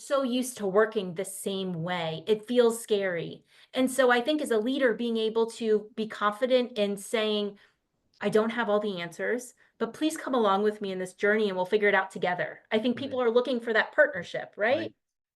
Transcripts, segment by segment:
so used to working the same way. It feels scary. And so I think as a leader, being able to be confident in saying, I don't have all the answers, but please come along with me in this journey and we'll figure it out together. I think Right. people are looking for that partnership, Right. right?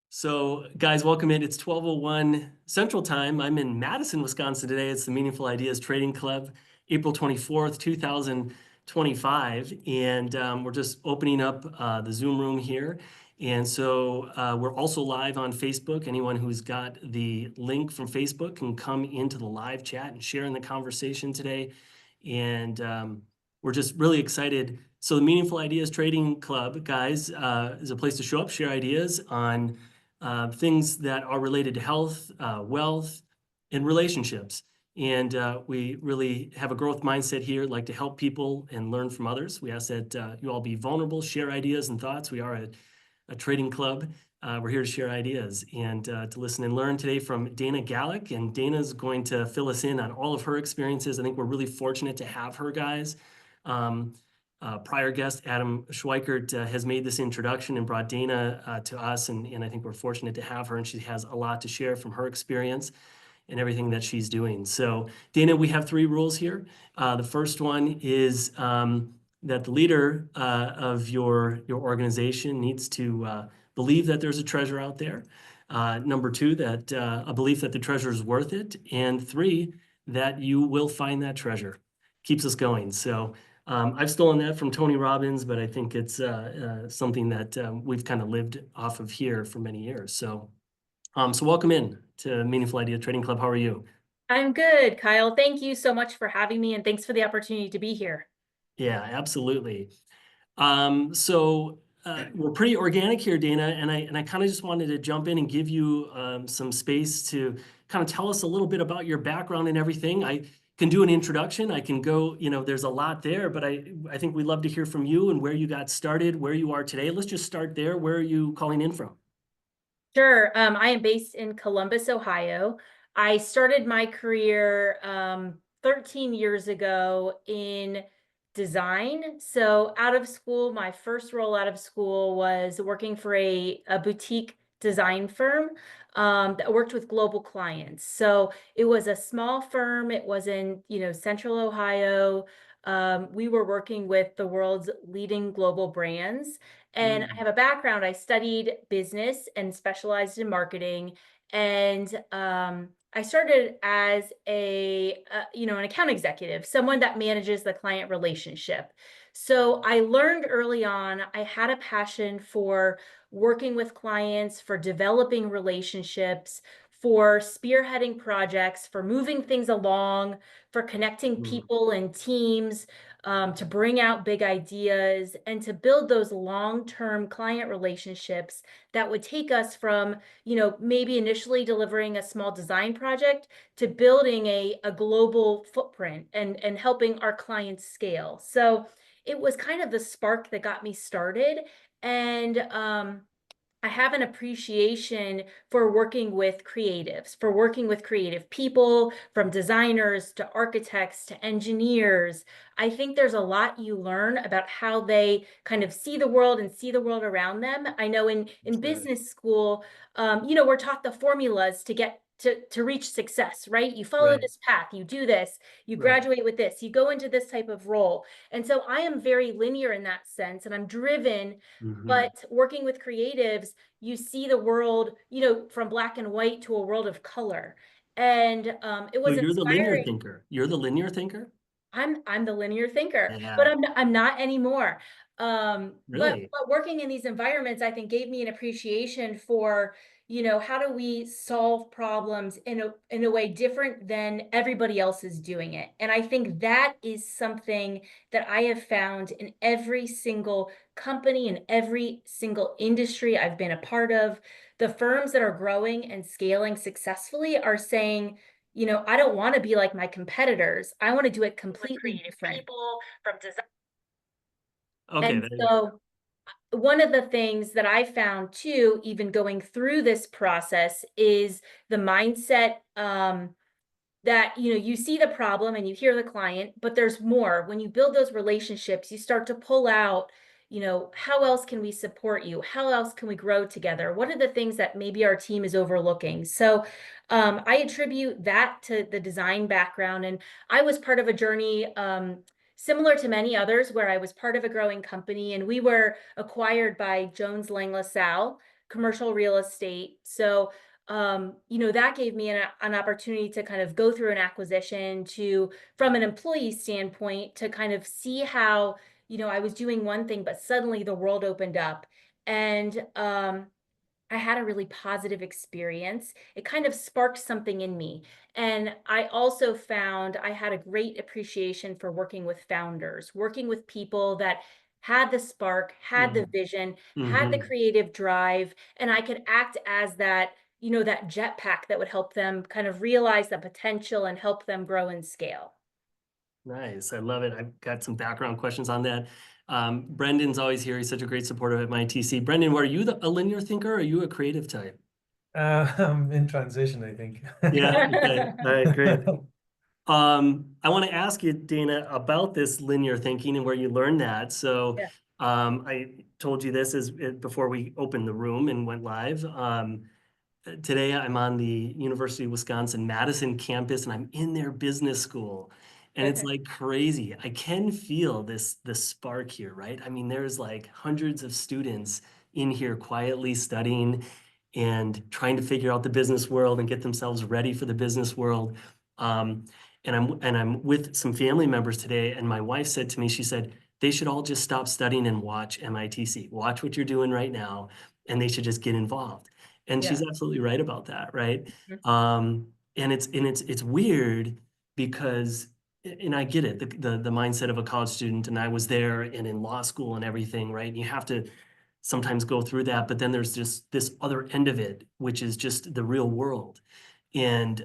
So, guys, welcome in. It's 12:01 Central Time. I'm in Madison, Wisconsin today. It's the Meaningful Ideas Trading Club, April 24th, 2025. And we're just opening up the Zoom room here. And so we're also live on Facebook. Anyone who's got the link from Facebook can come into the live chat and share in the conversation today. And we're just really excited. So the Meaningful Ideas Trading Club, guys, is a place to show up, share ideas on things that are related to health, wealth, and relationships. And we really have a growth mindset here, like to help people and learn from others. We ask that you all be vulnerable, share ideas and thoughts. We are a trading club. We're here to share ideas and to listen and learn today from Dana Gallick. And Dana's going to fill us in on all of her experiences. I think we're really fortunate to have her, guys. Prior guest, Adam Schweikert, has made this introduction and brought Dana to us, and I think we're fortunate to have her, and she has a lot to share from her experience and everything that she's doing. So, Dana, we have 3 rules here. The first one is that the leader of your organization needs to believe that there's a treasure out there. Number 2, that a belief that the treasure is worth it. And 3, that you will find that treasure. Keeps us going. So, I've stolen that from Tony Robbins, but I think it's something that we've kind of lived off of here for many years. So, so welcome in to Meaningful Idea Trading Club. How are you? I'm good, Kyle. Thank you so much for having me and thanks for the opportunity to be here. Yeah, absolutely. So we're pretty organic here, Dana, and I kind of just wanted to jump in and give you some space to kind of tell us a little bit about your background and everything. I can do an introduction. I can go, there's a lot there, but I think we'd love to hear from you and where you got started, where you are today. Let's just start there. Where are you calling in from? Sure. I am based in Columbus, Ohio. I started my career 13 years ago in design. So out of school, my first role out of school was working for a boutique design firm that worked with global clients. So it was a small firm. It was in, Central Ohio. We were working with the world's leading global brands. And I Mm, have a background. I studied business and specialized in marketing. And I started as an account executive, someone that manages the client relationship. So I learned early on, I had a passion for working with clients, for developing relationships, for spearheading projects, for moving things along, for connecting mm, people and teams, to bring out big ideas and to build those long-term client relationships that would take us from, maybe initially delivering a small design project to building a global footprint and helping our clients scale. So it was kind of the spark that got me started. And I have an appreciation for working with creatives, for working with creative people, from designers to architects to engineers. I think there's a lot you learn about how they kind of see the world and see the world around them. I know in good. business school, we're taught the formulas to get to reach success, right? You follow Right, this path, you do this, you right. graduate with this, you go into this type of role. And so I am very linear in that sense, and I'm driven. Hmm. But working with creatives, you see the world, from black and white to a world of color. And it So was you're the linear inspiring. thinker. You're the linear thinker? I'm the linear thinker, but Yeah, I'm not anymore. But really. working in these environments, I think gave me an appreciation for, how do we solve problems in a way different than everybody else is doing it. And I think that is something that I have found in every single company, in every single industry I've been a part of. The firms that are growing and scaling successfully are saying, I don't want to be like my competitors. I want to do it With completely creative different. people from design. Okay, And so one of the things that I found too, even going through this process, is the mindset that you see the problem and you hear the client, but there's more. When you build those relationships, you start to pull out how else can we support you? How else can we grow together? What are the things that maybe our team is overlooking? So I attribute that to the design background. And I was part of a journey similar to many others where I was part of a growing company and we were acquired by Jones Lang LaSalle Commercial Real Estate. So that gave me an opportunity to kind of go through an acquisition to, from an employee standpoint, to kind of see how, I was doing one thing, but suddenly the world opened up. And I had a really positive experience. It kind of sparked something in me. And I also found I had a great appreciation for working with founders, working with people that had the spark, had the vision, had the Mm-hmm. creative drive, and I could act as that, that jetpack that would help them kind of realize the potential and help them grow and scale. Nice. I love it. I've got some background questions on that. Brendan's always here. He's such a great supporter at MITC. Brendan, are you a linear thinker or are you a creative type? I'm in transition, I think. Yeah. Okay. All right. Great. I want to ask you, Dana, about this linear thinking and where you learned that. So, Yeah. I told you this before we opened the room and went live. Today I'm on the University of Wisconsin-Madison campus and I'm in their business school. And it's like crazy. I can feel this spark here, right? I mean, there's like hundreds of students in here quietly studying and trying to figure out the business world and get themselves ready for the business world. Um, and I'm with some family members today, and my wife said to me, she said, they should all just stop studying and watch MITC. Watch what you're doing right now, and they should just get involved. And she's Yeah. absolutely right about that, right? Mhm. And it's weird because, and I get it, the mindset of a college student, and I was there and in law school and everything, right? And you have to sometimes go through that, but then there's just this other end of it, which is just the real world. And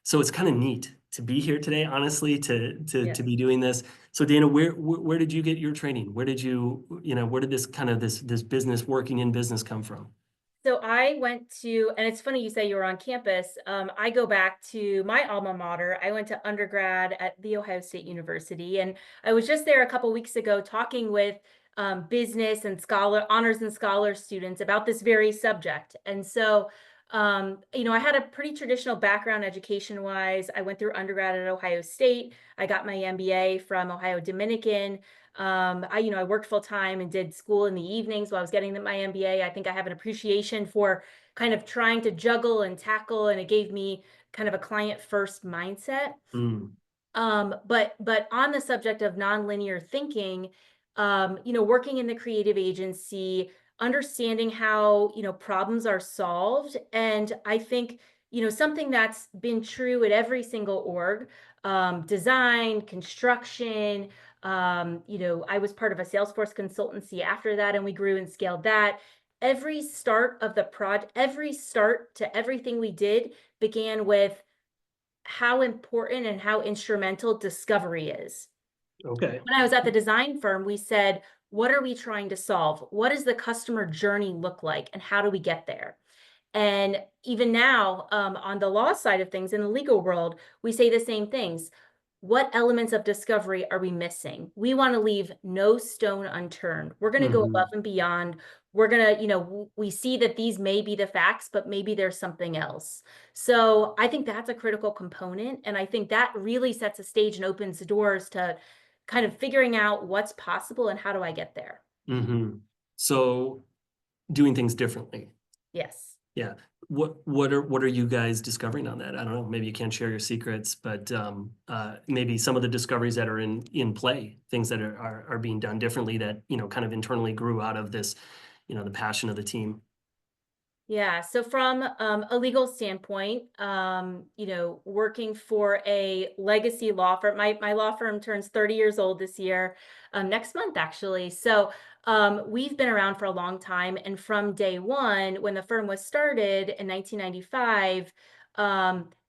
so it's kind of neat to be here today, honestly, to Yes. be doing this. So Dana, where did you get your training? Where did where did this kind of this business, working in business, come from? So I went to, and it's funny you say you were on campus. I go back to my alma mater. I went to undergrad at The Ohio State University, and I was just there a couple weeks ago talking with business and honors and scholar students about this very subject. And so, I had a pretty traditional background education wise. I went through undergrad at Ohio State. I got my MBA from Ohio Dominican. I worked full time and did school in the evenings while I was getting my MBA. I think I have an appreciation for kind of trying to juggle and tackle, and it gave me kind of a client first mindset. Mm, But on the subject of nonlinear thinking, working in the creative agency, understanding how, problems are solved. And I think, something that's been true at every single org, design, construction, I was part of a Salesforce consultancy after that, and we grew and scaled that. Every start of the project, every start to everything we did began with how important and how instrumental discovery is. okay. When I was at the design firm, we said, what are we trying to solve? What does the customer journey look like? And how do we get there? And even now, on the law side of things in the legal world, we say the same things. What elements of discovery are we missing? We want to leave no stone unturned. We're going to go above Hmm. and beyond. We're going to, we see that these may be the facts, but maybe there's something else. So I think that's a critical component. And I think that really sets a stage and opens the doors to kind of figuring out what's possible and how do I get there? Hmm. So doing things differently. Yes. Yeah. What are you guys discovering on that? I don't know. Maybe you can't share your secrets, but maybe some of the discoveries that are in play, things that are being done differently that, kind of internally grew out of this, the passion of the team. Yeah. So from a legal standpoint, working for a legacy law firm, my law firm turns 30 years old this year, next month, actually. So we've been around for a long time. And from day one, when the firm was started in 1995,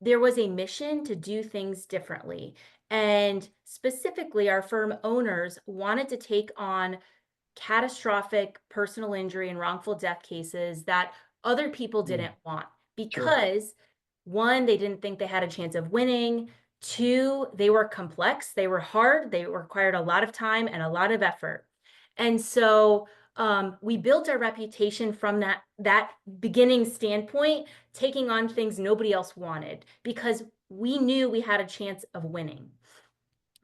there was a mission to do things differently. And specifically, our firm owners wanted to take on catastrophic personal injury and wrongful death cases that other people Mm, didn't want sure. because one, they didn't think they had a chance of winning. Two, they were complex, they were hard, they required a lot of time and a lot of effort. And so we built our reputation from that beginning standpoint, taking on things nobody else wanted, because we knew we had a chance of winning,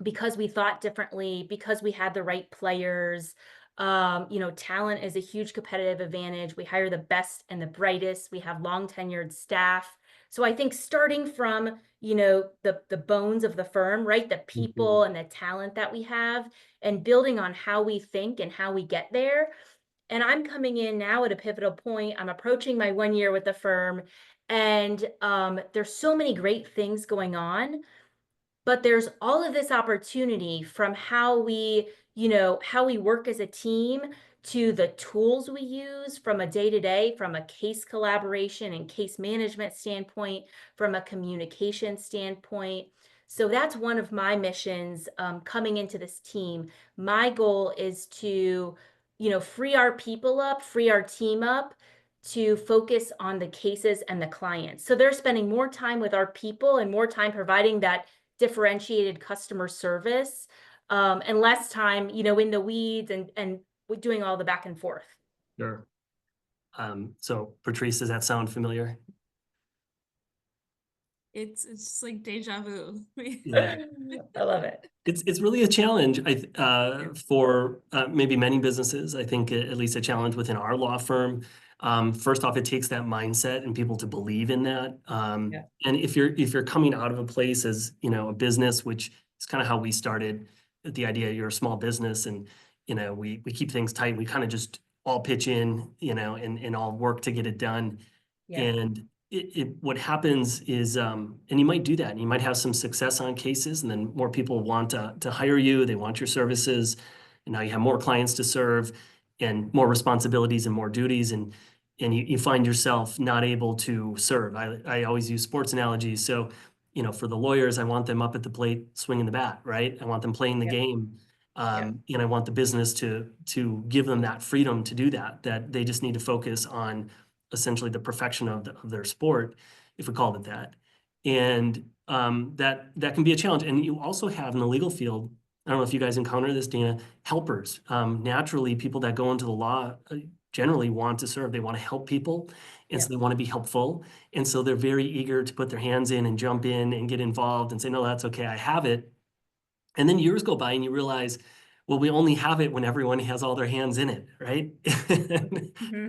because we thought differently, because we had the right players. Talent is a huge competitive advantage. We hire the best and the brightest. We have long tenured staff. So I think starting from, the bones of the firm, right? The people and the talent that we have, and building on how we think and how we get there. And I'm coming in now at a pivotal point. I'm approaching my 1 year with the firm, and there's so many great things going on, but there's all of this opportunity from how we work as a team, to the tools we use from a day-to-day, from a case collaboration and case management standpoint, from a communication standpoint. So that's one of my missions coming into this team. My goal is to, free our people up, free our team up, to focus on the cases and the clients. So they're spending more time with our people and more time providing that differentiated customer service, and less time, in the weeds and doing all the back and forth. Sure. So Patrice, does that sound familiar? It's just like deja vu. Yeah. I love it. It's really a challenge for maybe many businesses. I think at least a challenge within our law firm. First off, it takes that mindset and people to believe in that. Yeah. And if you're coming out of a place as a business, which is kind of how we started, the idea you're a small business, and we keep things tight. We kind of just all pitch in, and all work to get it done. Yeah. And what happens is, and you might do that, and you might have some success on cases, and then more people want to hire you, they want your services, and now you have more clients to serve and more responsibilities and more duties, and you find yourself not able to serve. I always use sports analogies. So, for the lawyers, I want them up at the plate swinging the bat, right? I want them playing the Yeah. game. Yeah. And I want the business to give them that freedom to do that they just need to focus on essentially the perfection of their sport, if we called it that. And that can be a challenge. And you also have in the legal field, I don't know if you guys encounter this, Dana, helpers. Naturally, people that go into the law generally want to serve. They want to help people, and so they want to be helpful. And so they're very eager to put their hands in and jump in and get involved and say, no, that's okay, I have it. And then years go by and you realize, well, we only have it when everyone has all their hands in it, right? Mm-hmm.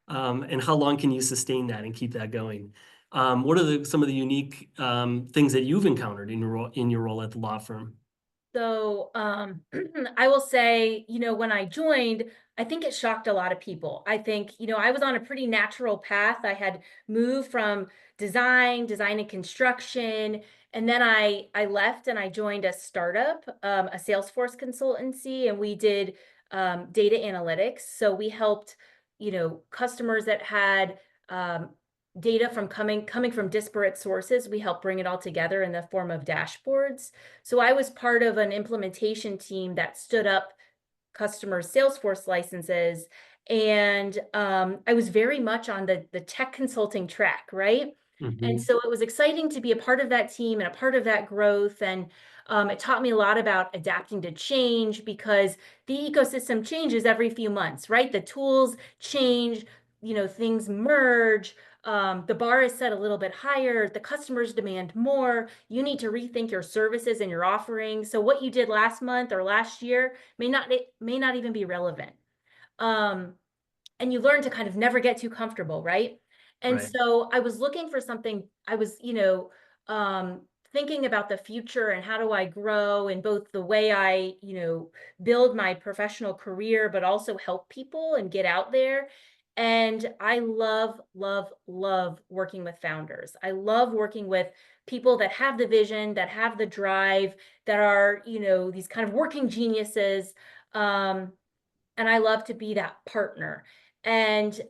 And how long can you sustain that and keep that going? What are some of the unique things that you've encountered in your role at the law firm? So I will say, when I joined, I think it shocked a lot of people. I think, I was on a pretty natural path. I had moved from design and construction, and then I left and I joined a startup, a Salesforce consultancy, and we did data analytics. So we helped, customers that had data from coming from disparate sources. We helped bring it all together in the form of dashboards. So I was part of an implementation team that stood up customer Salesforce licenses, and I was very much on the tech consulting track, right? And so it was exciting to be a part of that team and a part of that growth. And it taught me a lot about adapting to change, because the ecosystem changes every few months, right? The tools change, things merge. The bar is set a little bit higher. The customers demand more. You need to rethink your services and your offerings. So what you did last month or last year may not even be relevant. And you learn to kind of never get too comfortable, right? And Right. so I was looking for something. I was, thinking about the future and how do I grow in both the way I, build my professional career, but also help people and get out there. And I love, love, love working with founders. I love working with people that have the vision, that have the drive, that are, these kind of working geniuses. And I love to be that partner. And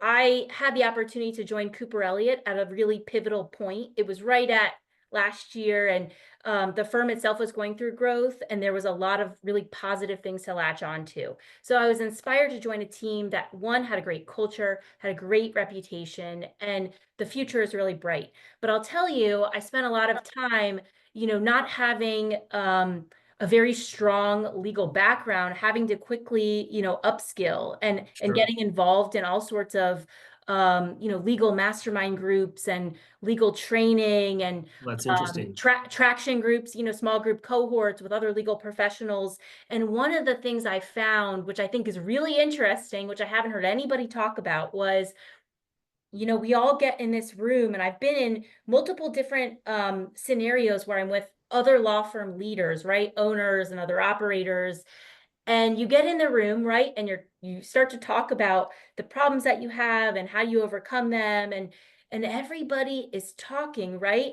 I had the opportunity to join Cooper Elliott at a really pivotal point. It was right at last year, and the firm itself was going through growth, and there was a lot of really positive things to latch on to. So I was inspired to join a team that, one, had a great culture, had a great reputation, and the future is really bright. But I'll tell you, I spent a lot of time, not having a very strong legal background, having to quickly, upskill and Sure. getting involved in all sorts of, legal mastermind groups and legal training and That's interesting. traction groups, small group cohorts with other legal professionals. And one of the things I found, which I think is really interesting, which I haven't heard anybody talk about, was we all get in this room, and I've been in multiple different scenarios where I'm with other law firm leaders, right? Owners and other operators. And you get in the room, right? And you start to talk about the problems that you have and how you overcome them. And everybody is talking, right?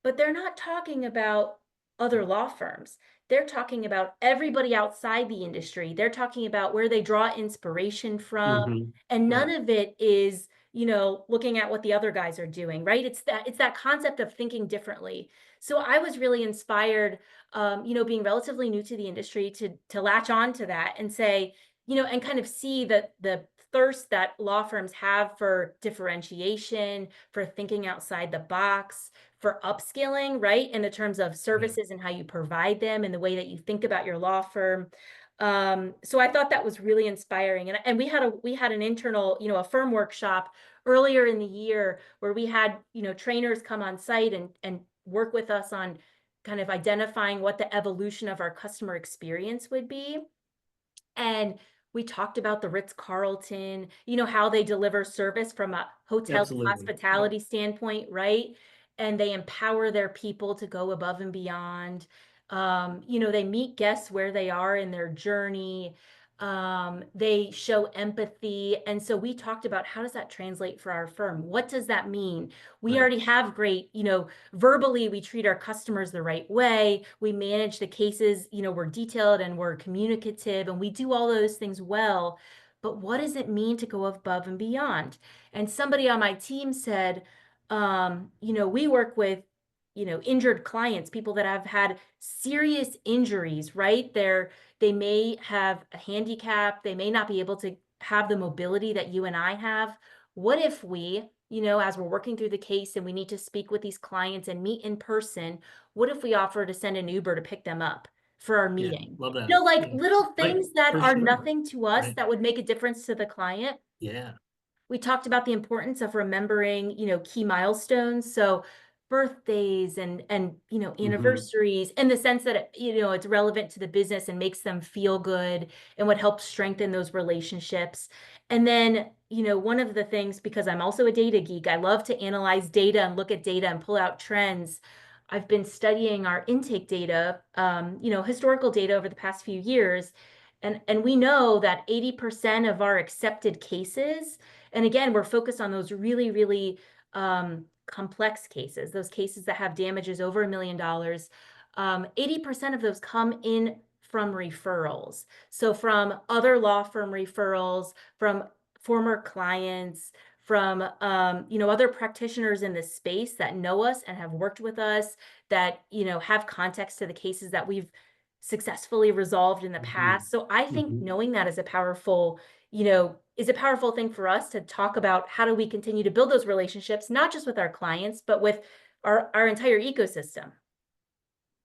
But they're not talking about other law firms. They're talking about everybody outside the industry. They're talking about where they draw inspiration from. And none Right. of it is looking at what the other guys are doing, right? It's that concept of thinking differently. So I was really inspired, being relatively new to the industry, to latch on to that and say, and kind of see the thirst that law firms have for differentiation, for thinking outside the box, for upskilling, right? In the terms of services and how you provide them and the way that you think about your law firm. So I thought that was really inspiring. And we had an internal, a firm workshop earlier in the year where we had, trainers come on site and work with us on kind of identifying what the evolution of our customer experience would be. And we talked about the Ritz-Carlton, how they deliver service from a hotel Absolutely. hospitality standpoint, right? And they empower their people to go above and beyond. They meet guests where they are in their journey. They show empathy. And so we talked about, how does that translate for our firm? What does that mean? We Right. already have great, verbally, we treat our customers the right way. We manage the cases, we're detailed and we're communicative and we do all those things well. But what does it mean to go above and beyond? And somebody on my team said, we work with, injured clients, people that have had serious injuries, right? They may have a handicap, they may not be able to have the mobility that you and I have. What if we, as we're working through the case and we need to speak with these clients and meet in person, what if we offer to send an Uber to pick them up for our Yeah. meeting? Love that. Like Yeah. little Right. things that For are sure. nothing to us Right. that would make a difference to the client. Yeah. We talked about the importance of remembering, key milestones. So birthdays and anniversaries, in the sense that it's relevant to the business and makes them feel good and what helps strengthen those relationships. And then, one of the things, because I'm also a data geek, I love to analyze data and look at data and pull out trends. I've been studying our intake data, historical data over the past few years. And we know that 80% of our accepted cases, and again, we're focused on those really, really complex cases, those cases that have damages over $1 million. 80% of those come in from referrals. So from other law firm referrals, from former clients, from other practitioners in this space that know us and have worked with us, that have context to the cases that we've successfully resolved in the past. So I think knowing that is a powerful thing for us to talk about. How do we continue to build those relationships, not just with our clients, but with our entire ecosystem?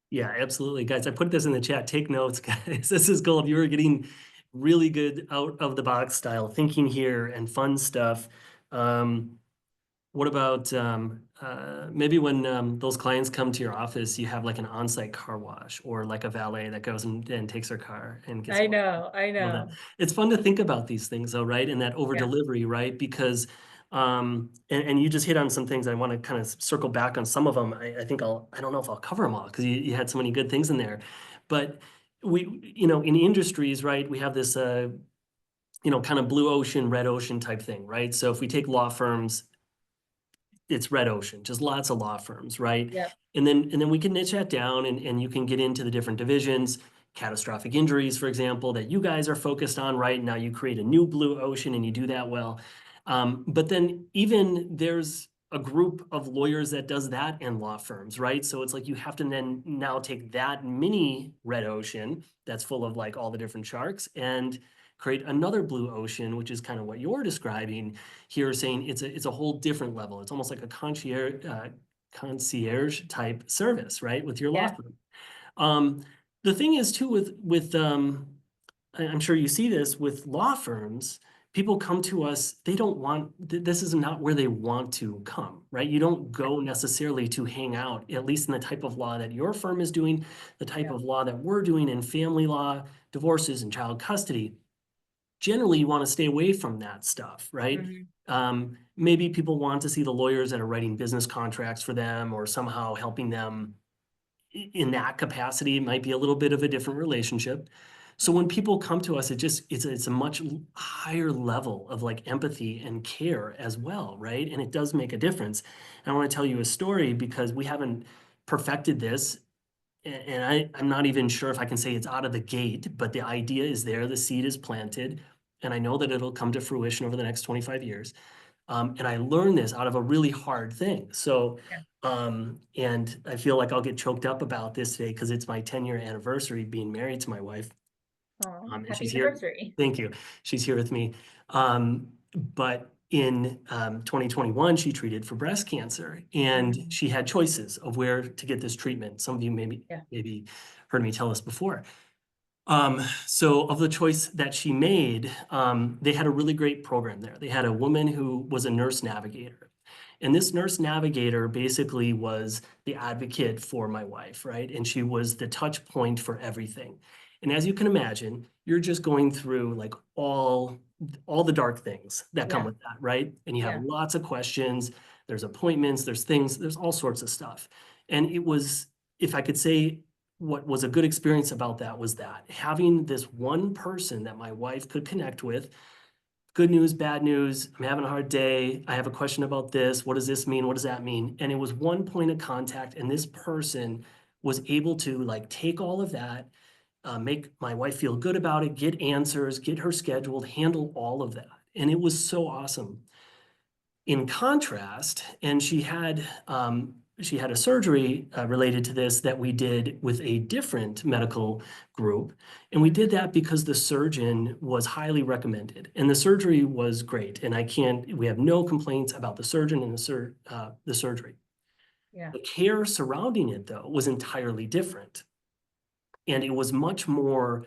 Yeah, absolutely. Guys, I put this in the chat. Take notes, guys. This is gold. You are getting really good out of the box style thinking here and fun stuff. What about maybe when those clients come to your office, you have like an on-site car wash or like a valet that goes and takes their car and gets I washed? know, I Love that. know. It's fun to think about these things though, right? And that over Yeah. delivery, right? Because and you just hit on some things. I want to kind of circle back on some of them. I think I don't know if I'll cover them all because you had so many good things in there. But in industries, right, we have this kind of blue ocean, red ocean type thing, right? So if we take law firms, it's red ocean, just lots of law firms, right? Yep. And then we can niche that down and you can get into the different divisions, catastrophic injuries, for example, that you guys are focused on right now. You create a new blue ocean and you do that well. But then even there's a group of lawyers that does that in law firms, right? So it's like you have to then now take that mini red ocean that's full of like all the different sharks and create another blue ocean, which is kind of what you're describing here, saying it's a whole different level. It's almost like a concierge type service, right, with your law Yeah. firm. The thing is too with I'm sure you see this with law firms, people come to us, they don't want, this is not where they want to come, right? You don't go necessarily to hang out, at least in the type of law that your firm is doing, the type Yeah. of law that we're doing in family law, divorces and child custody. Generally, you want to stay away from that stuff, right? Maybe people want to see the lawyers that are writing business contracts for them or somehow helping them in that capacity. It might be a little bit of a different relationship. So when people come to us, it's a much higher level of like empathy and care as well, right? And it does make a difference. And I want to tell you a story because we haven't perfected this, and I'm not even sure if I can say it's out of the gate, but the idea is there, the seed is planted, and I know that it'll come to fruition over the next 25 years. And I learned this out of a really hard thing. So, and I feel like I'll get choked up about this today because it's my 10-year anniversary being married to my wife. Oh, And happy she's here. anniversary. Thank you. She's here with me. But in 2021, she treated for breast cancer, and she had choices of where to get this treatment. Some of you maybe heard me tell this before. So of the choice that she made, they had a really great program there. They had a woman who was a nurse navigator. And this nurse navigator basically was the advocate for my wife, right? And she was the touch point for everything. And as you can imagine, you're just going through like all the dark things that come Yeah. with that, right? And you have Yeah. lots of questions, there's appointments, there's things, there's all sorts of stuff. And it was, if I could say, what was a good experience about that was that having this one person that my wife could connect with, good news, bad news, I'm having a hard day, I have a question about this, what does this mean, what does that mean? And it was one point of contact, and this person was able to like take all of that, make my wife feel good about it, get answers, get her scheduled, handle all of that. And it was so awesome. In contrast, and she had a surgery related to this that we did with a different medical group. And we did that because the surgeon was highly recommended and the surgery was great. And we have no complaints about the surgeon and the surgery. Yeah. The care surrounding it though was entirely different. And it was much more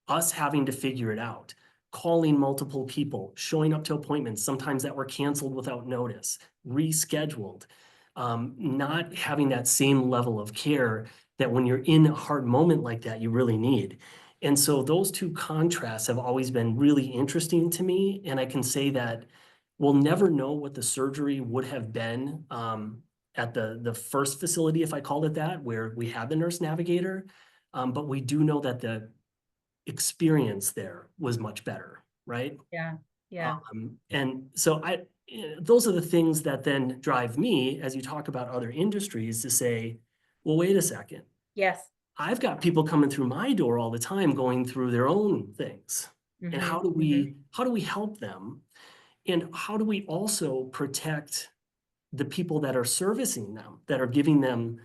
us having to figure it out, calling multiple people, showing up to appointments, sometimes that were canceled without notice, rescheduled, not having that same level of care that when you're in a hard moment like that, you really need. And so those two contrasts have always been really interesting to me. And I can say that we'll never know what the surgery would have been at the first facility, if I called it that, where we had the nurse navigator. But we do know that the experience there was much better, right? Yeah. Yeah. And so those are the things that then drive me as you talk about other industries to say, well, wait a second. Yes. I've got people coming through my door all the time going through their own things. And how do we help them? And how do we also protect the people that are servicing them, that are giving them,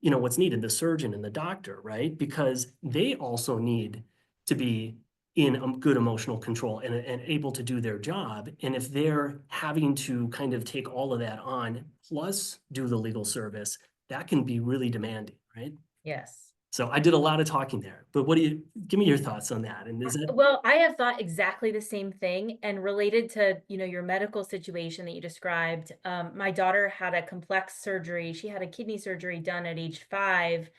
what's needed, the surgeon and the doctor, right? Because they also need to be in good emotional control and able to do their job. And if they're having to kind of take all of that on, plus do the legal service, that can be really demanding, right? Yes. So I did a lot of talking there, but give me your thoughts on that? And is it? Well, I have thought exactly the same thing, and related to, your medical situation that you described. My daughter had a complex surgery. She had a kidney surgery done at age 5,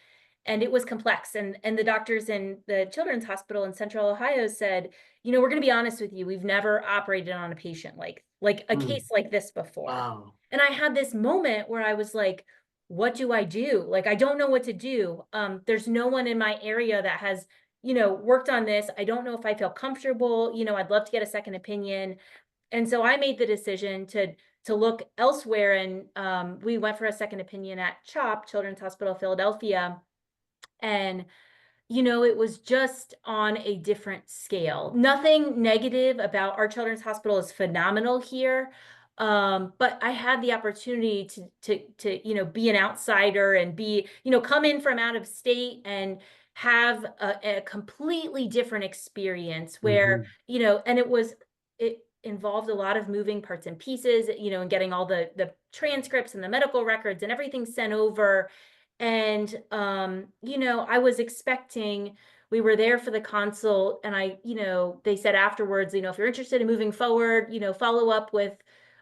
and it was complex. And the doctors in the Children's Hospital in Central Ohio said, we're going to be honest with you. We've never operated on a patient like a case like this before. Wow. And I had this moment where I was like, what do I do? Like, I don't know what to do. There's no one in my area that has, worked on this. I don't know if I feel comfortable. I'd love to get a second opinion. And so I made the decision to look elsewhere. And we went for a second opinion at CHOP, Children's Hospital Philadelphia. And it was just on a different scale. Nothing negative about our children's hospital is phenomenal here. But I had the opportunity to be an outsider and come in from out of state and have a completely different experience where, and it involved a lot of moving parts and pieces, and getting all the transcripts and the medical records and everything sent over. And, I was expecting, we were there for the consult, and they said afterwards, if you're interested in moving forward, follow up with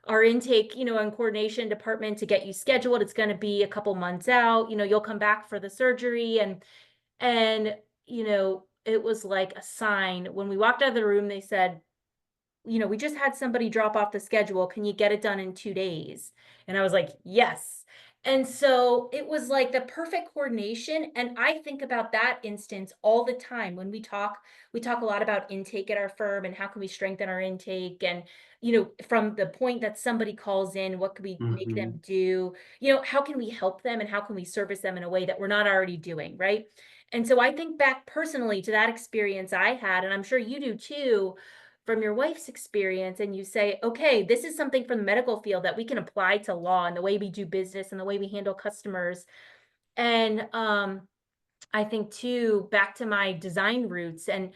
our intake, and coordination department to get you scheduled. It's going to be a couple months out, you'll come back for the surgery. And, it was like a sign. When we walked out of the room, they said, we just had somebody drop off the schedule. Can you get it done in 2 days? And I was like, yes. And so it was like the perfect coordination. And I think about that instance all the time when we talk a lot about intake at our firm and how can we strengthen our intake. And, from the point that somebody calls in, what could we make them Mhm. do? How can we help them and how can we service them in a way that we're not already doing? Right. And so I think back personally to that experience I had, and I'm sure you do too, from your wife's experience, and you say, okay, this is something from the medical field that we can apply to law and the way we do business and the way we handle customers. And I think too, back to my design roots, and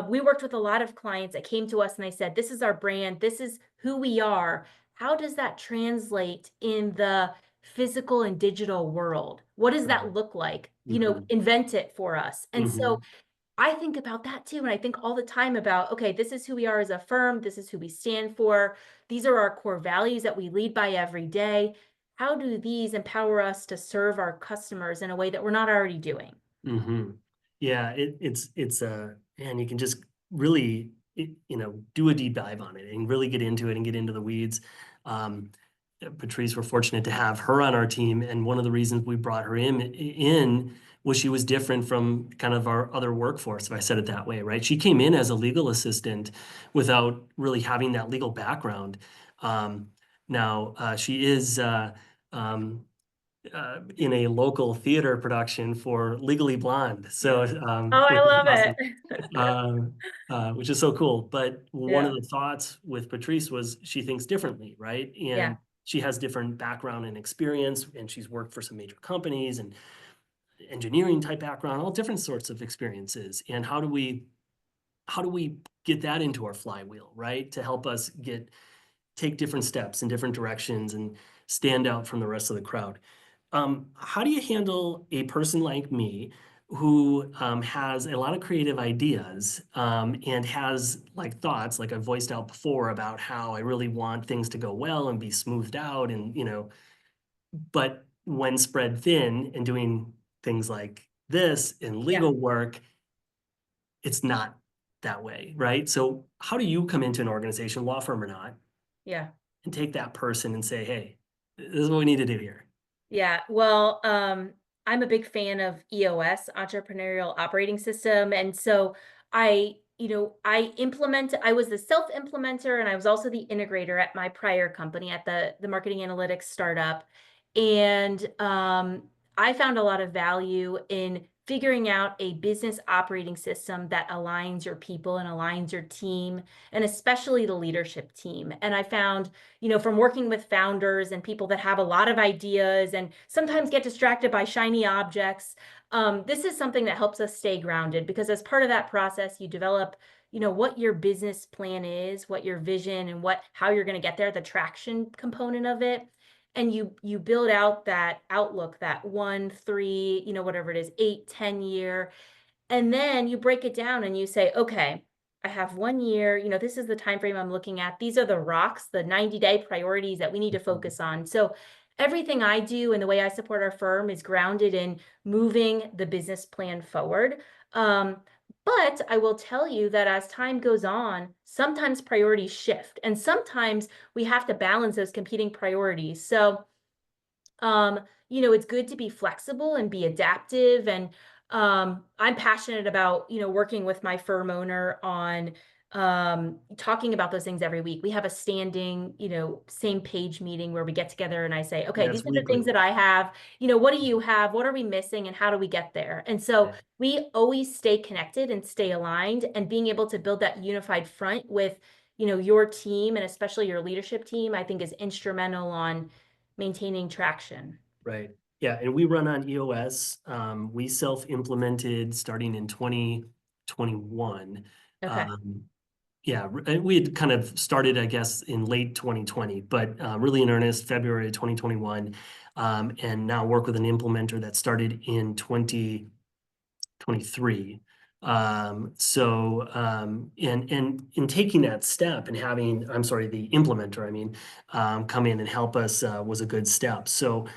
we worked with a lot of clients that came to us and they said, this is our brand, this is who we are. How does that translate in the physical and digital world? What does that Right. look like? Mhm. Invent it for us. And so Mhm. I think about that too. And I think all the time about, okay, this is who we are as a firm. This is who we stand for. These are our core values that we lead by every day. How do these empower us to serve our customers in a way that we're not already doing? Mhm. Yeah, it's man, you can just really do a deep dive on it and really get into it and get into the weeds. Um, Patrice, we're fortunate to have her on our team, and one of the reasons we brought her in was she was different from kind of our other workforce, if I said it that way, right? She came in as a legal assistant without really having that legal background. Now she is um, in a local theater production for Legally Blonde. So, Oh, I which is love awesome, it. which is so cool. But one of Yeah. the thoughts with Patrice was she thinks differently, right? Yeah. And she has different background and experience, and she's worked for some major companies and engineering type background, all different sorts of experiences. And how do we get that into our flywheel, right? To help us take different steps in different directions and stand out from the rest of the crowd. How do you handle a person like me who has a lot of creative ideas and has like thoughts, like I voiced out before, about how I really want things to go well and be smoothed out, and but when spread thin and doing things like this in Yeah. legal work, it's not that way, right? So how do you come into an organization, law firm or not, Yeah. and take that person and say, hey, this is what we need to do here? Yeah. Well, I'm a big fan of EOS, Entrepreneurial Operating System. And so I was the self-implementer and I was also the integrator at my prior company at the marketing analytics startup. And I found a lot of value in figuring out a business operating system that aligns your people and aligns your team, and especially the leadership team. And I found, from working with founders and people that have a lot of ideas and sometimes get distracted by shiny objects, this is something that helps us stay grounded, because as part of that process, you develop, what your business plan is, what your vision and how you're going to get there, the traction component of it. And you build out that outlook, that 1, 3, whatever it is, 8, 10 year. And then you break it down and you say, okay, I have 1 year, this is the time frame I'm looking at. These are the rocks, the 90-day priorities that we need to focus on. So everything I do and the way I support our firm is grounded in moving the business plan forward. But I will tell you that as time goes on, sometimes priorities shift, and sometimes we have to balance those competing priorities. So um, it's good to be flexible and be adaptive. And I'm passionate about, working with my firm owner on talking about those things every week. We have a standing, same page meeting where we get together and I say, okay, That's these are the things weekly. that I have. What do you have? What are we missing? And how do we get there? And so Yeah. we always stay connected and stay aligned, and being able to build that unified front with, your team and especially your leadership team, I think is instrumental on maintaining traction. Right. Yeah. And we run on EOS. We self-implemented starting in 2021. Okay. Um, Yeah, we had kind of started, I guess, in late 2020, but really in earnest, February of 2021, and now work with an implementer that started in 2023. And in taking that step and having, I'm sorry, the implementer, come in and help us was a good step. So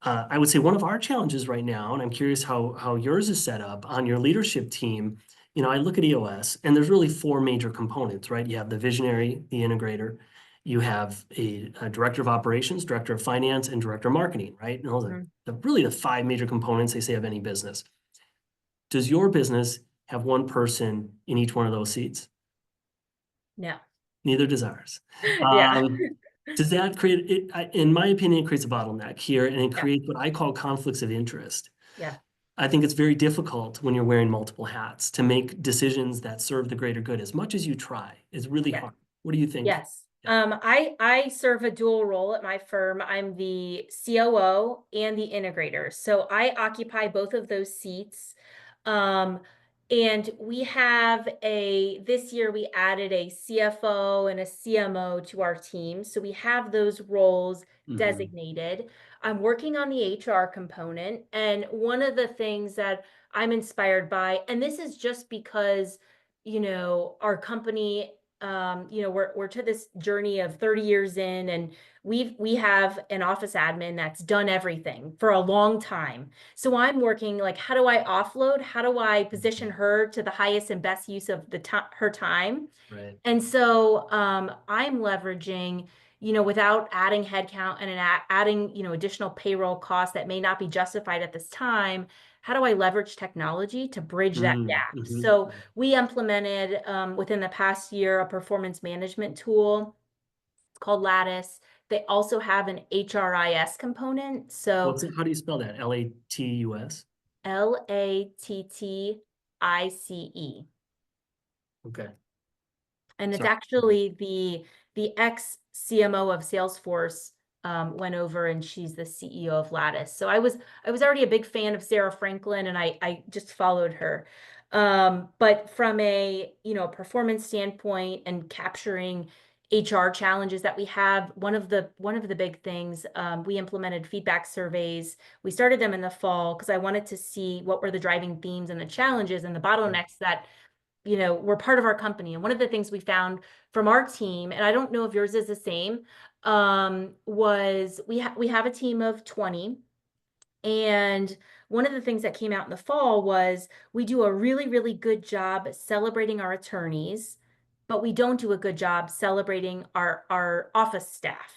I would say one of our challenges right now, and I'm curious how yours is set up on your leadership team. I look at EOS, and there's really four major components, right? You have the visionary, the integrator, you have a director of operations, director of finance, and director of marketing, right? And those are really the five major components they say of any business. Does your business have one person in each one of those seats? No. Neither does ours. Yeah. Does that create, in my opinion, it creates a bottleneck here, and it Yeah. creates what I call conflicts of interest. Yeah. I think it's very difficult when you're wearing multiple hats to make decisions that serve the greater good. As much as you try, it's really Yeah. hard. What do you think? Yes. I serve a dual role at my firm. I'm the COO and the integrator. So I occupy both of those seats. And we have this year we added a CFO and a CMO to our team. So we have those roles designated. I'm working on the HR component. And one of the things that I'm inspired by, and this is just because, our company, we're to this journey of 30 years in, and we have an office admin that's done everything for a long time. So I'm working like, how do I offload? How do I position her to the highest and best use of her time? Right. And so I'm leveraging, without adding headcount and adding, additional payroll costs that may not be justified at this time. How do I leverage technology to bridge that gap? So we implemented within the past year a performance management tool. It's called Lattice. They also have an HRIS component. So How do you spell that? LATUS? LATTICE. Okay. And it's Sorry. actually the ex CMO of Salesforce went over, and she's the CEO of Lattice. So I was already a big fan of Sarah Franklin, and I just followed her. But from a performance standpoint and capturing HR challenges that we have, one of the big things, we implemented feedback surveys. We started them in the fall because I wanted to see what were the driving themes and the challenges and the bottlenecks that were part of our company. And one of the things we found from our team, and I don't know if yours is the same, was we have a team of 20. And one of the things that came out in the fall was we do a really, really good job celebrating our attorneys, but we don't do a good job celebrating our office staff.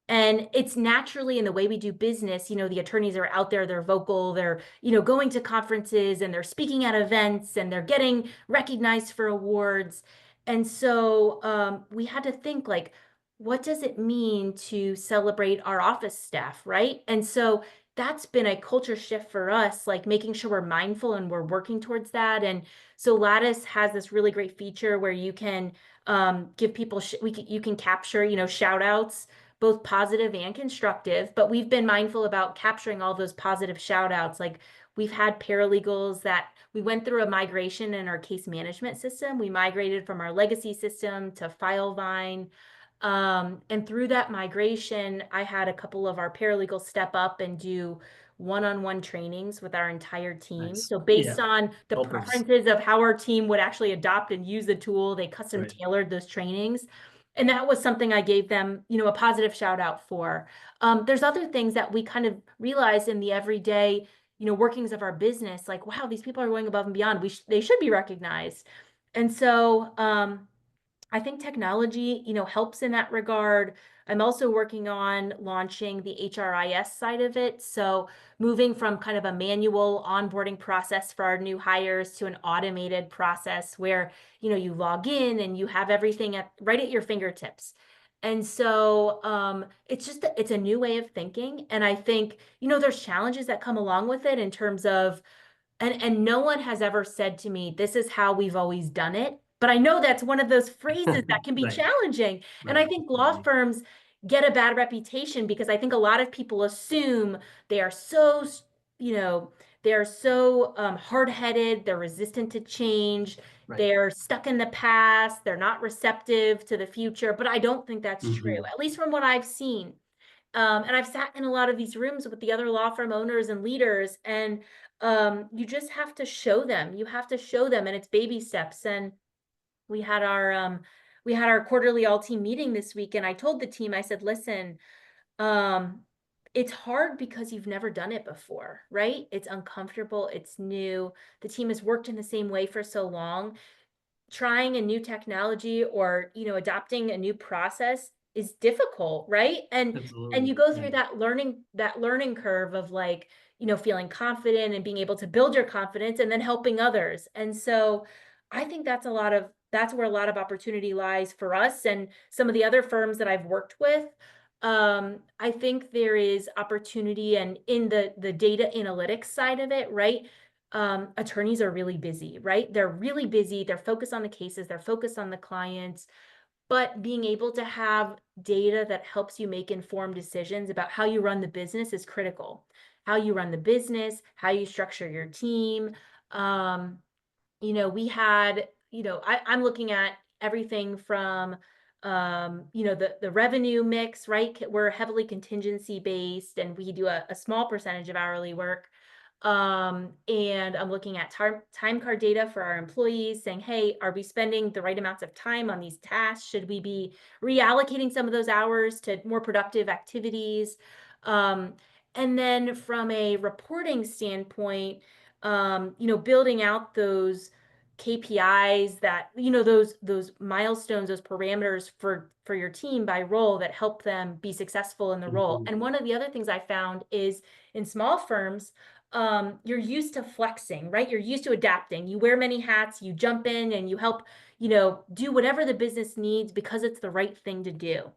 And it's naturally in the way we do business, the attorneys are out there, they're vocal, they're, going to conferences and they're speaking at events and they're getting recognized for awards. And so we had to think like, what does it mean to celebrate our office staff, right? And so that's been a culture shift for us, like making sure we're mindful and we're working towards that. And so Lattice has this really great feature where you can give people, you can capture, shout outs, both positive and constructive, but we've been mindful about capturing all those positive shout outs. Like we've had paralegals that we went through a migration in our case management system. We migrated from our legacy system to FileVine. And through that migration, I had a couple of our paralegals step up and do one-on-one trainings with our entire team. Nice. So based on the Helpers. preferences of how our team would actually adopt and use the tool, they custom tailored those trainings. And that was something I gave them, a positive shout out for. There's other things that we kind of realize in the everyday, workings of our business, like, wow, these people are going above and beyond. They should be recognized. And so I think technology, helps in that regard. I'm also working on launching the HRIS side of it. So moving from kind of a manual onboarding process for our new hires to an automated process where, you log in and you have everything right at your fingertips. And so it's a new way of thinking. And I think, there's challenges that come along with it in terms of, and no one has ever said to me, this is how we've always done it. But I know that's one of those phrases that can be challenging. And I think law firms get a bad reputation because I think a lot of people assume they are so, they're so hard-headed, they're resistant to change, Right. they're stuck in the past, they're not receptive to the future. But I don't think that's true, Mhm. at least from what I've seen. And I've sat in a lot of these rooms with the other law firm owners and leaders, and you just have to show them. You have to show them, and it's baby steps. And we had our quarterly all team meeting this week, and I told the team, I said, listen, um, it's hard because you've never done it before, right? It's uncomfortable, it's new. The team has worked in the same way for so long. Trying a new technology or, adopting a new process is difficult, right? And Absolutely. you go Yeah. through that learning curve of, like, feeling confident and being able to build your confidence and then helping others. And so I think that's where a lot of opportunity lies for us and some of the other firms that I've worked with. I think there is opportunity, and in the data analytics side of it, right? Attorneys are really busy, right? They're really busy. They're focused on the cases, they're focused on the clients, but being able to have data that helps you make informed decisions about how you run the business is critical. How you run the business, how you structure your team. Um, we had, I'm looking at everything from, the revenue mix, right? We're heavily contingency based and we do a small percentage of hourly work. And I'm looking at time card data for our employees, saying, hey, are we spending the right amounts of time on these tasks? Should we be reallocating some of those hours to more productive activities? And then from a reporting standpoint, building out those KPIs that, those milestones, those parameters for your team by role that help them be successful in the role. Mhm. And one of the other things I found is in small firms, you're used to flexing, right? You're used to adapting. You wear many hats, you jump in and you help, do whatever the business needs because it's the right thing to do.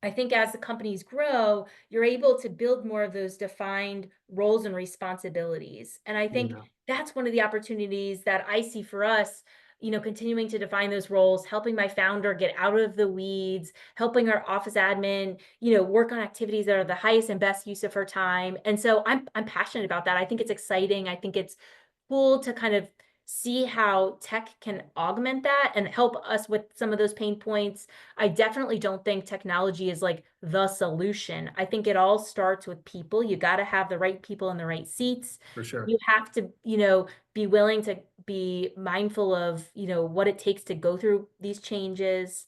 I think as the companies grow, you're able to build more of those defined roles and responsibilities. And I think Yeah. that's one of the opportunities that I see for us, continuing to define those roles, helping my founder get out of the weeds, helping our office admin, work on activities that are the highest and best use of her time. And so I'm passionate about that. I think it's exciting. I think it's cool to kind of see how tech can augment that and help us with some of those pain points. I definitely don't think technology is like the solution. I think it all starts with people. You got to have the right people in the right seats. For sure. You have to, be willing to be mindful of, what it takes to go through these changes.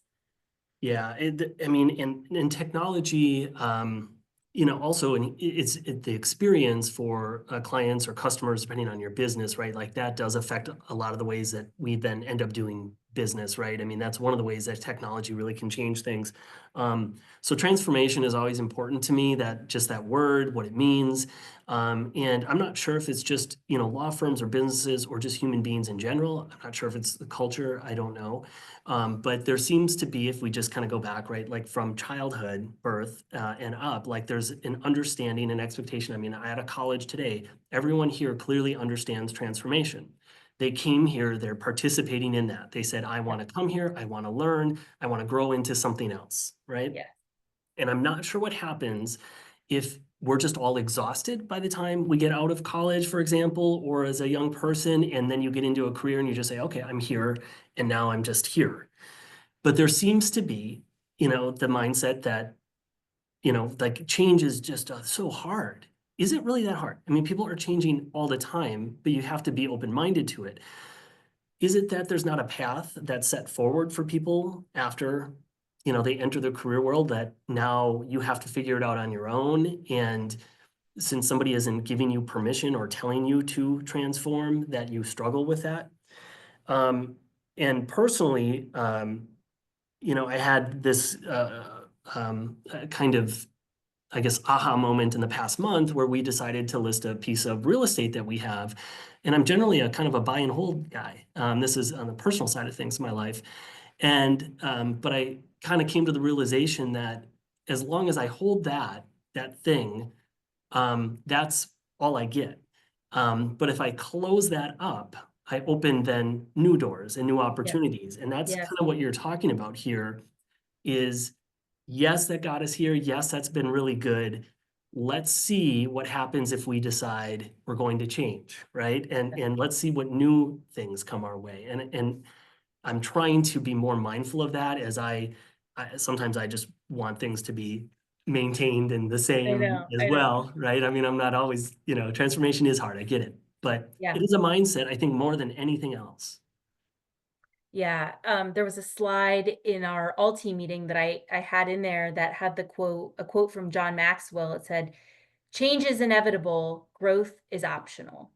Yeah, I mean, in technology, also the experience for clients or customers, depending on your business, right? Like that does affect a lot of the ways that we then end up doing business, right? I mean, that's one of the ways that technology really can change things. So transformation is always important to me, that just that word, what it means. And I'm not sure if it's just, law firms or businesses or just human beings in general. I'm not sure if it's the culture. I don't know. But there seems to be, if we just kind of go back, right, like from childhood, birth, and up, like there's an understanding and expectation. I mean, at a college today, everyone here clearly understands transformation. They came here, they're participating in that. They said, I want to come here, I want to learn, I want to grow into something else, right? Yeah. And I'm not sure what happens if we're just all exhausted by the time we get out of college, for example, or as a young person, and then you get into a career and you just say, okay, I'm here, and now I'm just here. But there seems to be, the mindset that, like change is just so hard. Is it really that hard? I mean, people are changing all the time, but you have to be open-minded to it. Is it that there's not a path that's set forward for people after, they enter the career world, that now you have to figure it out on your own? And since somebody isn't giving you permission or telling you to transform, that you struggle with that? And personally, I had this kind of, I guess, aha moment in the past month where we decided to list a piece of real estate that we have. And I'm generally a kind of a buy and hold guy. This is on the personal side of things in my life. And, but I kind of came to the realization that as long as I hold that thing, that's all I get. But if I close that up, I open then new doors and new Yeah. opportunities. And that's Yes. kind of what you're talking about here is, yes, that got us here. Yes, that's been really good. let's see what happens if we decide we're going to change, right? And let's see what new things come our way. And I'm trying to be more mindful of that as I sometimes I just want things to be maintained and the same as I know. well, right? I mean, I'm not always, transformation is hard, I get it, but Yeah. it is a mindset, I think, more than anything else. Yeah, there was a slide in our all team meeting that I had in there that had a quote from John Maxwell. It said, "Change is inevitable, growth is optional."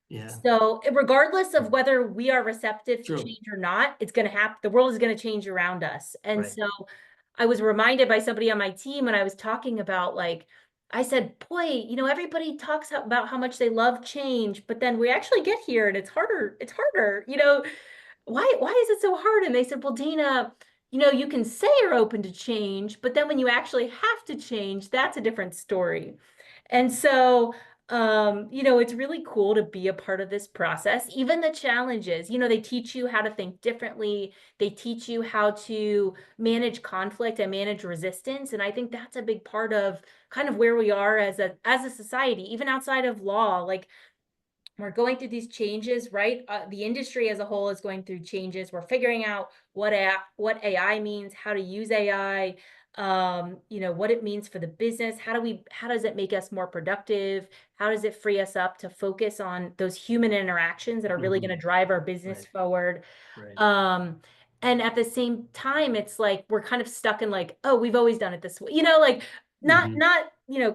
Yeah, So, regardless of whether we are receptive to true. change or not, it's going to happen. The world is going to change around us. And Right. so I was reminded by somebody on my team when I was talking about, like, I said, boy, everybody talks about how much they love change, but then we actually get here and it's harder. It's harder, why is it so hard? And they said, well, Dana, you can say you're open to change, but then when you actually have to change, that's a different story. And so, it's really cool to be a part of this process. Even the challenges, they teach you how to think differently. They teach you how to manage conflict and manage resistance. And I think that's a big part of kind of where we are as a society, even outside of law. Like, we're going through these changes, right? The industry as a whole is going through changes. We're figuring out what AI means, how to use AI, what it means for the business. How does it make us more productive? How does it free us up to focus on those human interactions that are really going to drive our business Right. forward? Right. And at the same time, it's like we're kind of stuck in, like, oh, we've always done it this way, like not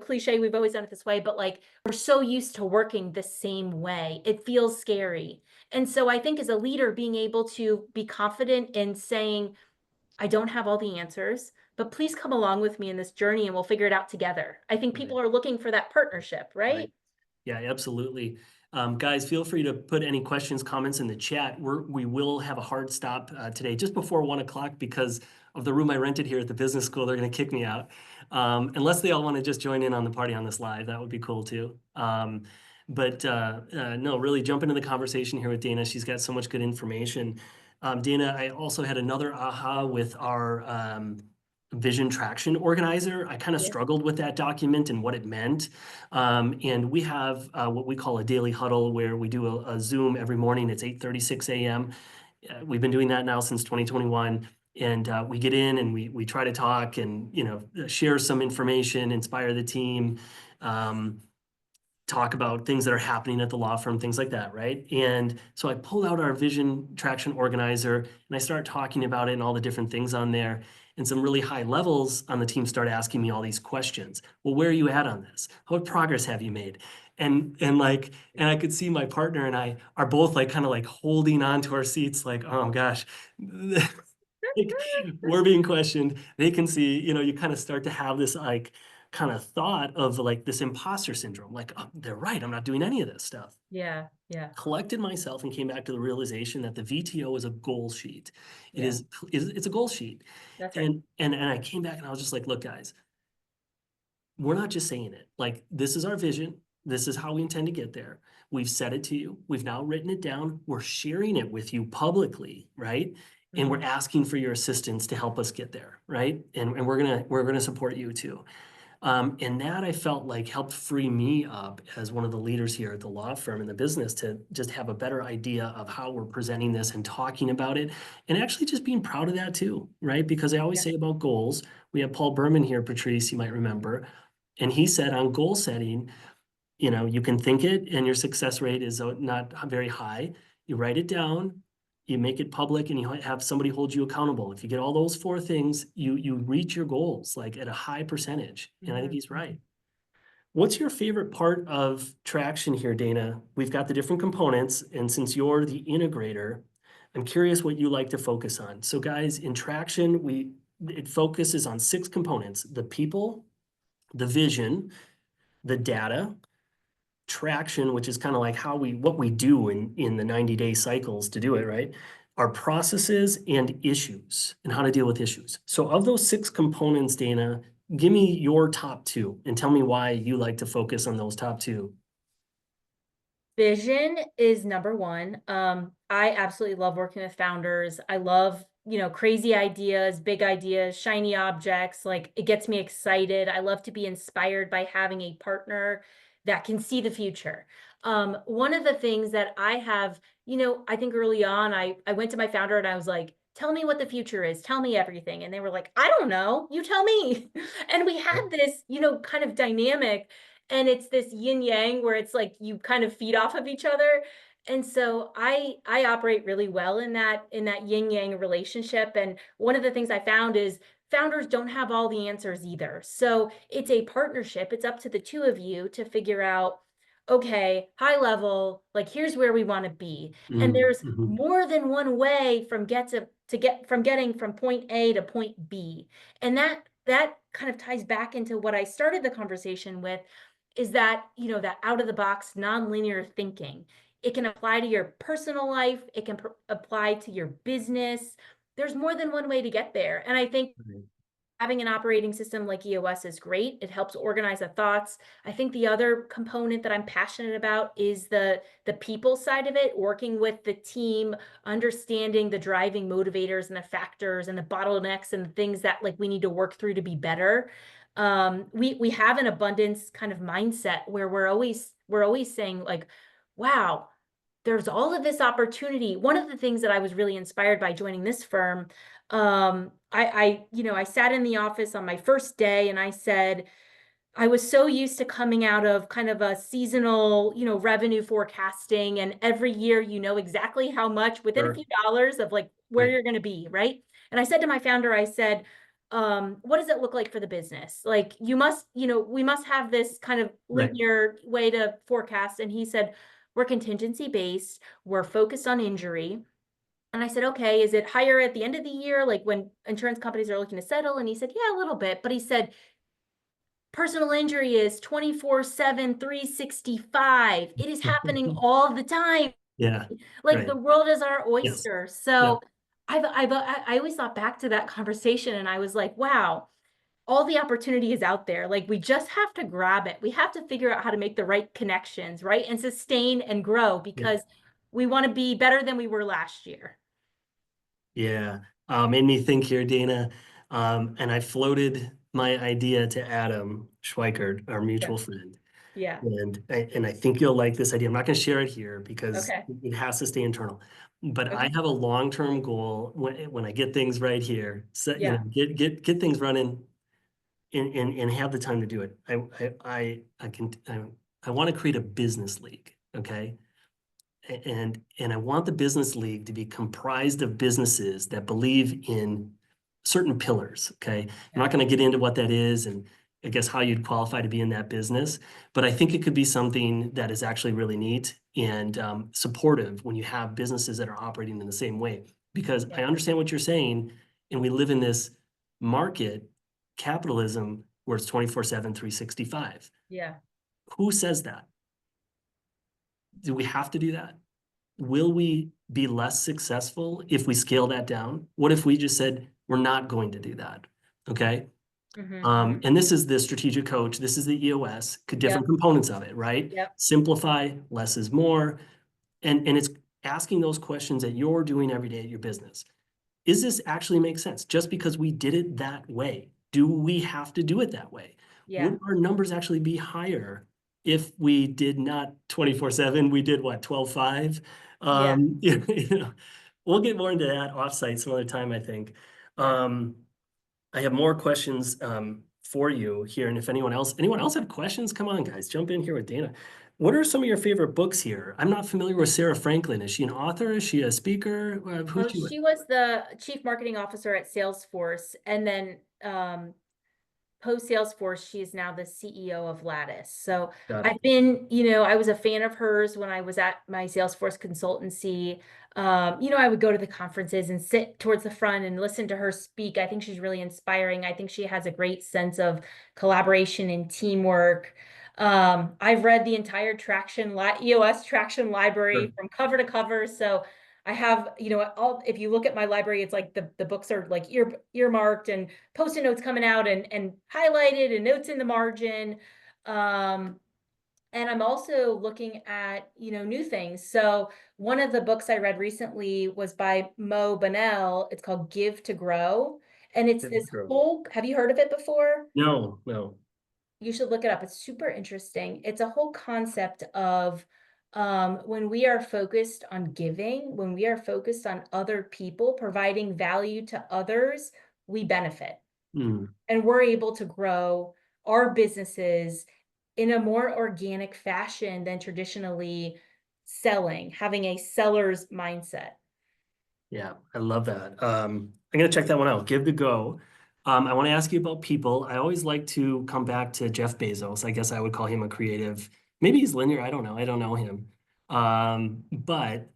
cliche, we've always done it this way, but like we're so used to working the same way. It feels scary. And so I think as a leader, being able to be confident in saying, I don't have all the answers, but please come along with me in this journey and we'll figure it out together. I think Right. people are looking for that partnership, right? Yeah, absolutely. Guys, feel free to put any questions, comments in the chat. We will have a hard stop today just before 1 o'clock because of the room I rented here at the business school. They're going to kick me out. Unless they all want to just join in on the party on this live, that would be cool too. But no, really jump into the conversation here with Dana. She's got so much good information. Dana, I also had another aha with our vision traction organizer. I kind of struggled with that document and what it meant. And we have what we call a daily huddle where we do a Zoom every morning. It's 8:36 a.m. We've been doing that now since 2021. And we get in and we try to talk and, share some information, inspire the team, talk about things that are happening at the law firm, things like that, right? And so I pulled out our vision traction organizer and I started talking about it and all the different things on there. And some really high levels on the team started asking me all these questions. Well, where are you at on this? What progress have you made? And I could see my partner and I are both like kind of like holding on to our seats, like, oh gosh. Like, we're being questioned. They can see, you kind of start to have this like kind of thought of like this imposter syndrome, like, oh, they're right, I'm not doing any of this stuff. Yeah. Collected myself and came back to the realization that the VTO is a goal sheet. Yeah. It's a goal sheet. That's right. And I came back and I was just like, look, guys, we're not just saying it. Like, this is our vision. This is how we intend to get there. We've said it to you. We've now written it down. We're sharing it with you publicly, right? And we're asking for your assistance to help us get there, right? And we're gonna support you too. And that I felt like helped free me up as one of the leaders here at the law firm in the business to just have a better idea of how we're presenting this and talking about it and actually just being proud of that too, right? Because I always say about goals, we have Paul Berman here, Patrice, you might remember, and he said on goal setting, you can think it and your success rate is not very high. You write it down, you make it public, and you have somebody hold you accountable. If you get all those four things, you reach your goals like at a high percentage. And I think he's right. What's your favorite part of traction here, Dana? We've got the different components, and since you're the integrator, I'm curious what you like to focus on. So guys, in traction, it focuses on 6 components: the people, the vision, the data, traction, which is kind of like what we do in the 90-day cycles to do it, right? Our processes and issues and how to deal with issues. So of those 6 components, Dana, give me your top 2 and tell me why you like to focus on those top 2. Vision is number one. I absolutely love working with founders. I love, crazy ideas, big ideas, shiny objects. Like it gets me excited. I love to be inspired by having a partner that can see the future. One of the things that I have, I think early on, I went to my founder and I was like, tell me what the future is. Tell me everything. And they were like, I don't know. You tell me. And we had this, kind of dynamic. And it's this yin yang where it's like you kind of feed off of each other. And so I operate really well in that yin yang relationship. And one of the things I found is founders don't have all the answers either. So it's a partnership. It's up to the two of you to figure out, okay, high level, like here's where we want to be. And there's Mm-hmm. more than one way from getting from point A to point B. And that kind of ties back into what I started the conversation with, is that, that out of the box nonlinear thinking. It can apply to your personal life. It can apply to your business. There's more than one way to get there. And I think having an operating system like EOS is great. It helps organize the thoughts. I think the other component that I'm passionate about is the people side of it, working with the team, understanding the driving motivators and the factors and the bottlenecks and the things that like we need to work through to be better. We have an abundance kind of mindset where we're always saying like, wow, there's all of this opportunity. One of the things that I was really inspired by joining this firm, I sat in the office on my first day and I said, I was so used to coming out of kind of a seasonal, revenue forecasting, and every year, exactly how much within a few dollars of like where you're going to be, right? And I said to my founder, I said, what does it look like for the business? Like we must have this kind of linear way to forecast. And he said, we're contingency based, we're focused on injury. And I said, okay, is it higher at the end of the year, like when insurance companies are looking to settle? And he said, yeah, a little bit. But he said, personal injury is 24/7, 365. It is happening all the time. Yeah. Like the world is our Yes. oyster. So I always thought back to that conversation and I was like, wow, all the opportunity is out there. Like we just have to grab it. We have to figure out how to make the right connections, right? And sustain and grow because we want to be better than we were last year. Yeah. Made me think here, Dana. And I floated my idea to Adam Schweikert, our mutual friend. Yeah. And I think you'll like this idea. I'm not going to share it here because Okay. it has to stay internal. But I Okay. have a long-term goal when I get things right here. So, Yeah. get things running and have the time to do it. I want to create a business league. Okay. And I want the business league to be comprised of businesses that believe in certain pillars. Okay. I'm not going to get into what that is and I guess how you'd qualify to be in that business, but I think it could be something that is actually really neat and supportive when you have businesses that are operating in the same way. Because I understand what you're saying, and we live in this market capitalism where it's 24/7, 365. Yeah. Who says that? Do we have to do that? Will we be less successful if we scale that down? What if we just said, we're not going to do that? Okay. And this is the strategic coach. This is the EOS, different components of it, right? Yep. Simplify, less is more. And it's asking those questions that you're doing every day at your business. Is this actually make sense? Just because we did it that way, do we have to do it that way? Yeah. Would our numbers actually be higher if we did not 24/7? We did what, 12/5? We'll get more into that offsite some other time, I think. I have more questions for you here. And if anyone else have questions, come on, guys, jump in here with Dana. What are some of your favorite books here? I'm not familiar with Sarah Franklin. Is she an author? Is she a speaker? Who's she with? She was the chief marketing officer at Salesforce. And then post Salesforce, she is now the CEO of Lattice. So I've been, I was a fan of hers when I was at my Salesforce consultancy. I would go to the conferences and sit towards the front and listen to her speak. I think she's really inspiring. I think she has a great sense of collaboration and teamwork. I've read the entire EOS traction library from cover to cover. So I have, if you look at my library, it's like the books are like earmarked and Post-it notes coming out and highlighted and notes in the margin. And I'm also looking at, new things. So one of the books I read recently was by Mo Bonnell. It's called Give to Grow. And it's this whole, have you heard of it before? No, no. You should look it up. It's super interesting. It's a whole concept of when we are focused on giving, when we are focused on other people, providing value to others, we benefit. Mm. And we're able to grow our businesses in a more organic fashion than traditionally selling, having a seller's mindset. Yeah, I love that. I'm gonna check that one out. Give to go. I want to ask you about people. I always like to come back to Jeff Bezos. I guess I would call him a creative. Maybe he's linear. I don't know. I don't know him. But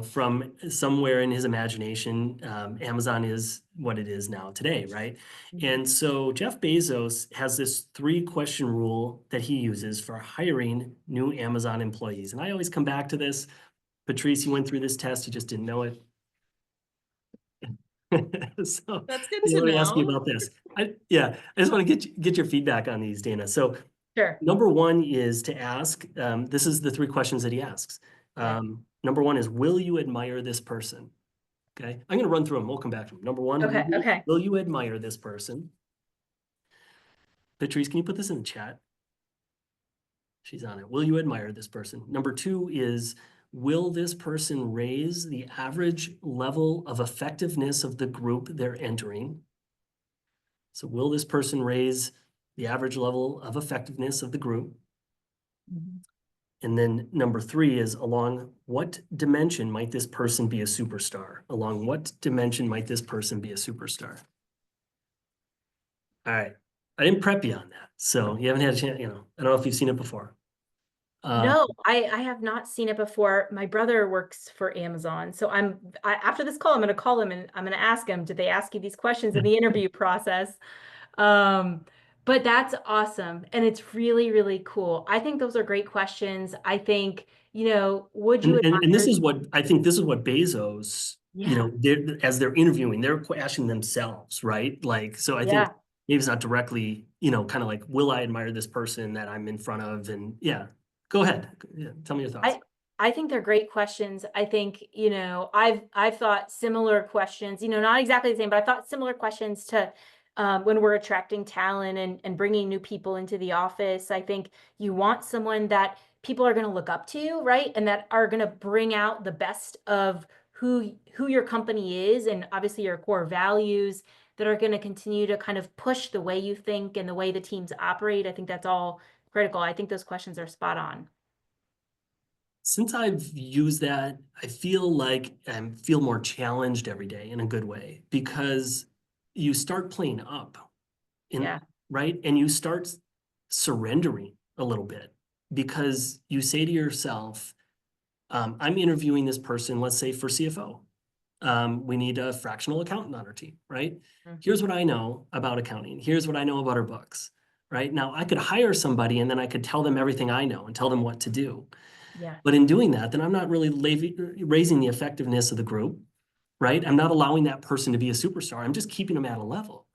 from somewhere in his imagination, Amazon is what it is now today, right? And so Jeff Bezos has this 3-question rule that he uses for hiring new Amazon employees. And I always come back to this. Patrice, you went through this test, you just didn't know it. So That's good I to want to ask you know. about this. I just want to get your feedback on these, Dana. So Sure. number one is to ask, this is the 3 questions that he asks. Yeah. Number one is, will you admire this person? Okay, I'm going to run through them. We'll come back to them. Number one, Okay. will you admire this person? Patrice, can you put this in the chat? She's on it. Will you admire this person? Number 2 is, will this person raise the average level of effectiveness of the group they're entering? So will this person raise the average level of effectiveness of the group? And then number 3 is, along what dimension might this person be a superstar? Along what dimension might this person be a superstar? All right. I didn't prep you on that. So you haven't had a chance, I don't know if you've seen it before. No, I have not seen it before. My brother works for Amazon. So after this call, I'm going to call him and I'm going to ask him, did they ask you these questions in the interview process? But that's awesome. And it's really, really cool. I think those are great questions. I think, would you And this admire? is what I think, this is what Bezos, Yeah. as they're interviewing, they're asking themselves, right? Like, so I think Yeah. maybe it's not directly, kind of like, will I admire this person that I'm in front of? And yeah, go ahead. Yeah, tell me your thoughts. I think they're great questions. I think, I've thought similar questions, not exactly the same, but I've thought similar questions to when we're attracting talent and bringing new people into the office. I think you want someone that people are going to look up to, right? And that are going to bring out the best of who your company is, and obviously your core values, that are going to continue to kind of push the way you think and the way the teams operate. I think that's all critical. I think those questions are spot on. Since I've used that, I feel like I feel more challenged every day in a good way, because you start playing up Yeah. right? And you start surrendering a little bit, because you say to yourself, I'm interviewing this person, let's say for CFO. We need a fractional accountant on our team, right? Here's what I know about accounting. Here's what I know about our books, right? Now I could hire somebody and then I could tell them everything I know and tell them what to do. Yeah. But in doing that, then I'm not really raising the effectiveness of the group, right? I'm not allowing that person to be a superstar. I'm just keeping them at a level.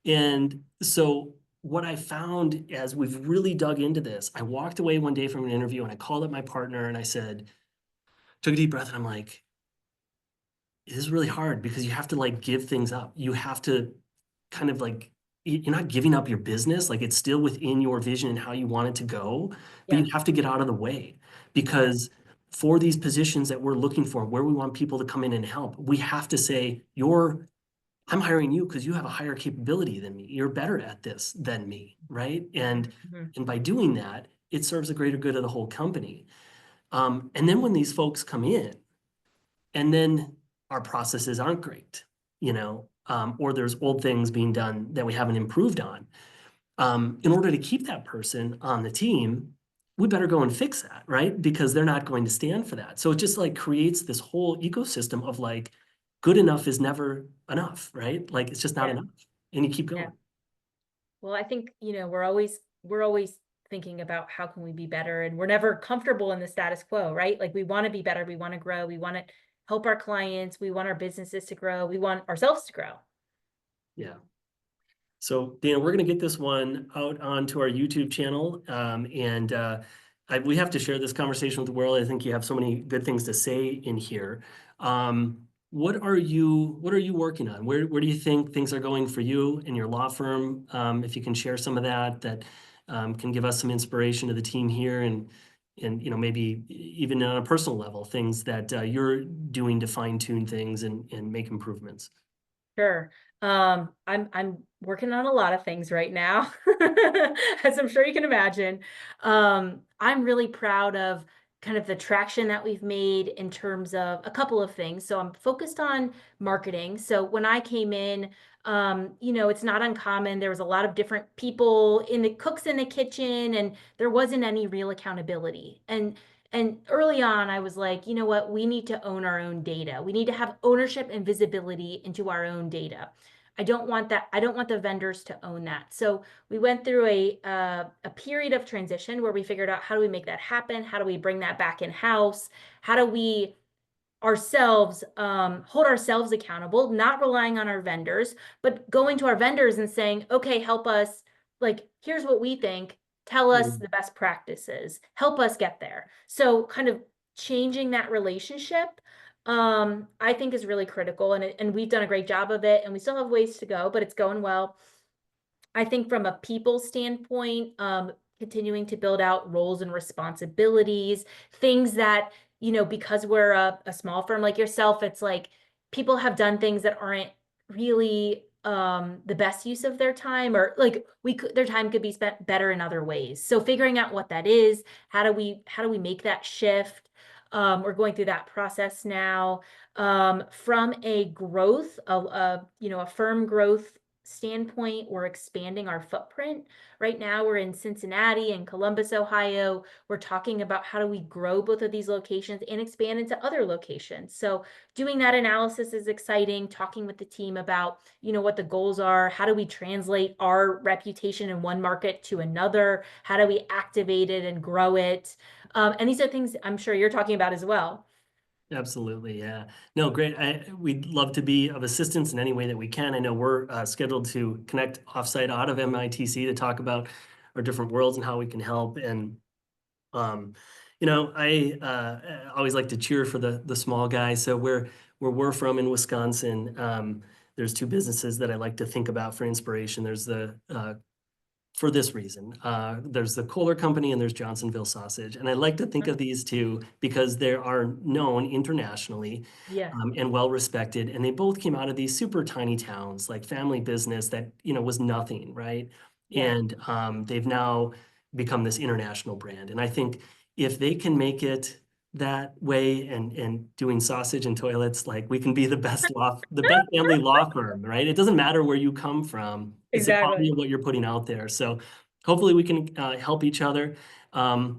And so what I found as we've really dug into this, I walked away one day from an interview and I called up my partner and I said, took a deep breath, and I'm like, it is really hard, because you have to like give things up. You have to kind of like, you're not giving up your business. Like, it's still within your vision and how you want it to go, but Yeah. you have to get out of the way, because for these positions that we're looking for, where we want people to come in and help, we have to say, I'm hiring you because you have a higher capability than me. You're better at this than me, right? And by doing that, it serves the greater good of the whole company. And then when these folks come in, and then our processes aren't great, or there's old things being done that we haven't improved on. In order to keep that person on the team, we better go and fix that, right? Because they're not going to stand for that. So it just like creates this whole ecosystem of like, good enough is never enough, right? Like, it's just not enough, and you keep going. Yeah. Well, I think, we're always thinking about how can we be better, and we're never comfortable in the status quo, right? Like, we want to be better, we want to grow, we want to help our clients, we want our businesses to grow, we want ourselves to grow. Yeah. So Dana, we're going to get this one out onto our YouTube channel, we have to share this conversation with the world. I think you have so many good things to say in here. What are you working on? Where do you think things are going for you in your law firm? If you can share some of that can give us some inspiration to the team here, and maybe even on a personal level, things that you're doing to fine tune things and make improvements. Sure. I'm working on a lot of things right now, as I'm sure you can imagine. I'm really proud of kind of the traction that we've made in terms of a couple of things. So I'm focused on marketing. So when I came in, it's not uncommon. There was a lot of different people cooks in the kitchen, and there wasn't any real accountability. And early on, I was like, you know what? We need to own our own data. We need to have ownership and visibility into our own data. I don't want that. I don't want the vendors to own that. So we went through a period of transition where we figured out, how do we make that happen? How do we bring that back in-house? How do we ourselves hold ourselves accountable, not relying on our vendors, but going to our vendors and saying, okay, help us, like, here's what we think, tell us the best practices, help us get there. So kind of changing that relationship, I think is really critical, and we've done a great job of it, and we still have ways to go, but it's going well. I think from a people standpoint, continuing to build out roles and responsibilities, things that, because we're a small firm like yourself, it's like people have done things that aren't really the best use of their time, or like their time could be spent better in other ways. So figuring out what that is, how do we make that shift? We're going through that process now. From a growth of a firm growth standpoint, we're expanding our footprint. Right now, we're in Cincinnati and Columbus, Ohio. We're talking about how do we grow both of these locations and expand into other locations. So doing that analysis is exciting, talking with the team about, what the goals are. How do we translate our reputation in one market to another? How do we activate it and grow it? And these are things I'm sure you're talking about as well. Absolutely, yeah. No, great. We'd love to be of assistance in any way that we can. I know we're scheduled to connect offsite out of MITC to talk about our different worlds and how we can help. And I always like to cheer for the small guys. So where we're from in Wisconsin, there's two businesses that I like to think about for inspiration. There's for this reason. There's the Kohler Company and there's Johnsonville Sausage. And I like to think of these two because they are known internationally, Yeah. and well respected. And they both came out of these super tiny towns, like family business that, was nothing, right? Yeah. And they've now become this international brand. And I think if they can make it that way and doing sausage and toilets, like, we can be the best family law firm, right? It doesn't matter where you come from. It's the quality Exactly. of what you're putting out there. So hopefully we can help each other. I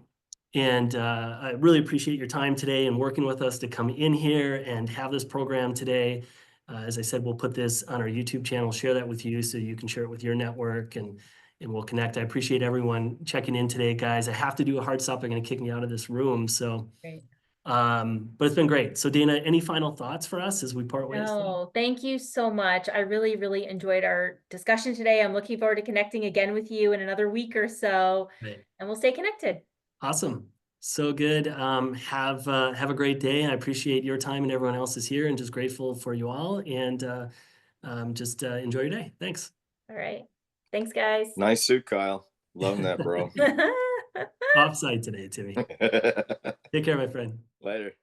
really appreciate your time today and working with us to come in here and have this program today. As I said, we'll put this on our YouTube channel, share that with you so you can share it with your network, and we'll connect. I appreciate everyone checking in today, guys. I have to do a hard stop. They're going to kick me out of this room. So, Great. but it's been great. So Dana, any final thoughts for us as we part ways? No, thank you so much. I really, really enjoyed our discussion today. I'm looking forward to connecting again with you in another week or so, Right. and we'll stay connected. Awesome. So good. Have a great day. I appreciate your time and everyone else is here, and just grateful for you all, and just enjoy your day. Thanks. All right. Thanks, guys. Nice suit, Kyle. Loving that, bro. Offside today, Timmy. Take care, my friend. Later.